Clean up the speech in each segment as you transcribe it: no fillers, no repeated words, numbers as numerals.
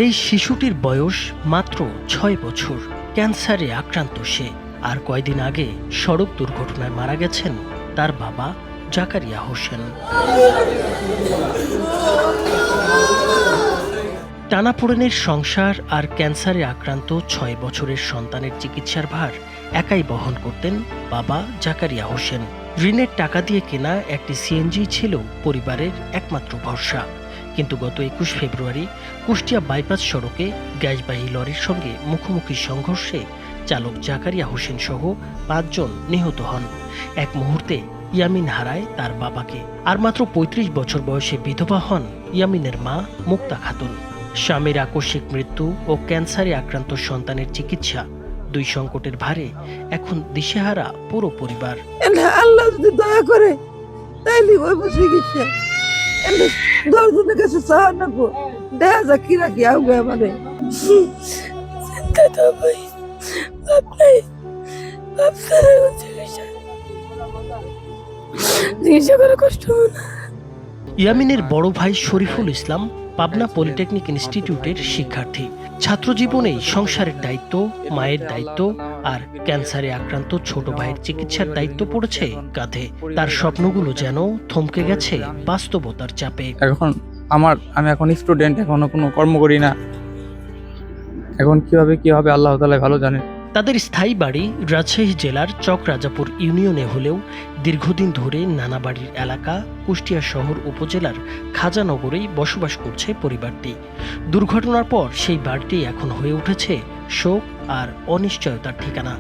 এই শিশুটির বয়স মাত্র ৬ বছর। ক্যান্সারে আক্রান্ত সে। আর কয়দিন আগে সড়ক দুর্ঘটনায় মারা গেছেন তার বাবা জাকারিয়া হোসেন। টানাপোড়েনের সংসার আর ক্যান্সারে আক্রান্ত ৬ বছরের সন্তানের চিকিৎসার ভার একাই বহন করতেন বাবা জাকারিয়া হোসেন। ঋণের টাকা দিয়ে কেনা একটি সিএনজি ছিল পরিবারের একমাত্র ভরসা। কিন্তু গত ২১ ফেব্রুয়ারি কুষ্টিয়া বাইপাস সড়কে গ্যাসবাহী লরির সঙ্গে মুখোমুখি সংঘর্ষে চালক জাকারিয়া হোসেন সহ ৫ জন নিহত হন। এক মুহূর্তে ইয়ামিন হারায় তার বাবাকে। আর মাত্র ৩৫ বছর বয়সে বিধবা হন ইয়ামিনের মা মুক্তা খাতুন। স্বামীর আকস্মিক মৃত্যু ও ক্যান্সারে আক্রান্ত সন্তানের চিকিৎসা, দুই সংকটের ভারে এখন দিশেহারা পুরো পরিবার। আল্লাহ যদি দয়া করে তাইলে ওই চিকিৎসা দশজনের কাছে চাওয়া নাকবো, দেখা যাক কি রাখি আগে আমাদের চিন্তা তো ভাই চিকিৎসা করে কষ্ট হয় না। ইয়ামিনের বড় ভাই শরীফুল ইসলাম পাবনা পলিটেকনিক ইনস্টিটিউটের শিক্ষার্থী। ছাত্রজীবনেই সংসারের দায়িত্ব, মায়ের দায়িত্ব আর ক্যান্সারে আক্রান্ত ছোট ভাইয়ের চিকিৎসার দায়িত্ব পড়েছে কাঁধে। তার স্বপ্নগুলো যেন থমকে গেছে বাস্তবতার চাপে। আমি এখন স্টুডেন্ট, এখনো কোনো কর্ম করি না। এখন কিভাবে কি হবে আল্লাহ তাআলা ভালো জানেন। তাদের স্থায়ী বাড়ি রাজশাহী জেলার চকরাজাপুর ইউনিয়নে হলেও দীর্ঘদিন ধরে নানাবাড়ির এলাকা কুষ্টিয়া শহর উপজেলার খাজানগরেই বসবাস করছে পরিবারটি। দুর্ঘটনার পর সেই বাড়িটি এখন হয়ে উঠেছে শোক আর অনিশ্চয়তার ঠিকানা।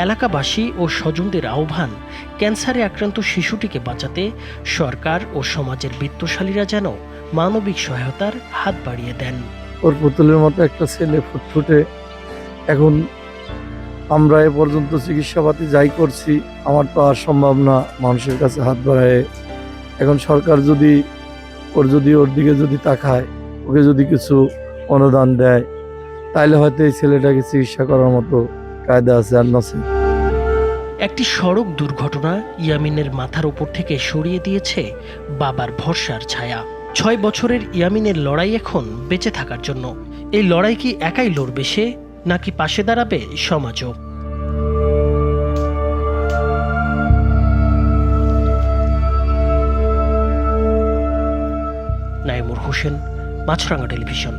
এলাকাবাসী ও স্বজনদের আহ্বান, ক্যান্সারে আক্রান্ত শিশুটিকে বাঁচাতে সরকার ও সমাজের বিত্তশালীরা যেন মানবিক সহায়তার হাত বাড়িয়ে দেন। ওর পুতুলের মতো একটা ছেলে ফুটফুটে, এখন আমরা এ পর্যন্ত চিকিৎসাপাতি যাই করছি, আমার তো আর সম্ভব না মানুষের কাছে হাত বাড়ায়। এখন সরকার যদি ওর দিকে যদি তাকায়, ওকে যদি কিছু অনুদান দেয়, তাইলে হয়তো এই ছেলেটাকে চিকিৎসা করার মতো কায়দা আছে। আর নছে একটি সড়ক দুর্ঘটনা ইয়ামিনের মাথার উপর থেকে সরিয়ে দিয়েছে বাবার ভরসার ছায়া। ৬ বছরের ইয়ামিনের লড়াই এখন বেঁচে থাকার জন্য। এই লড়াই কি একাই লড়বে সে, নাকি পাশে দাঁড়াবে সমাজও? নাইমুর হোসেন, মাছরাঙা টেলিভিশন।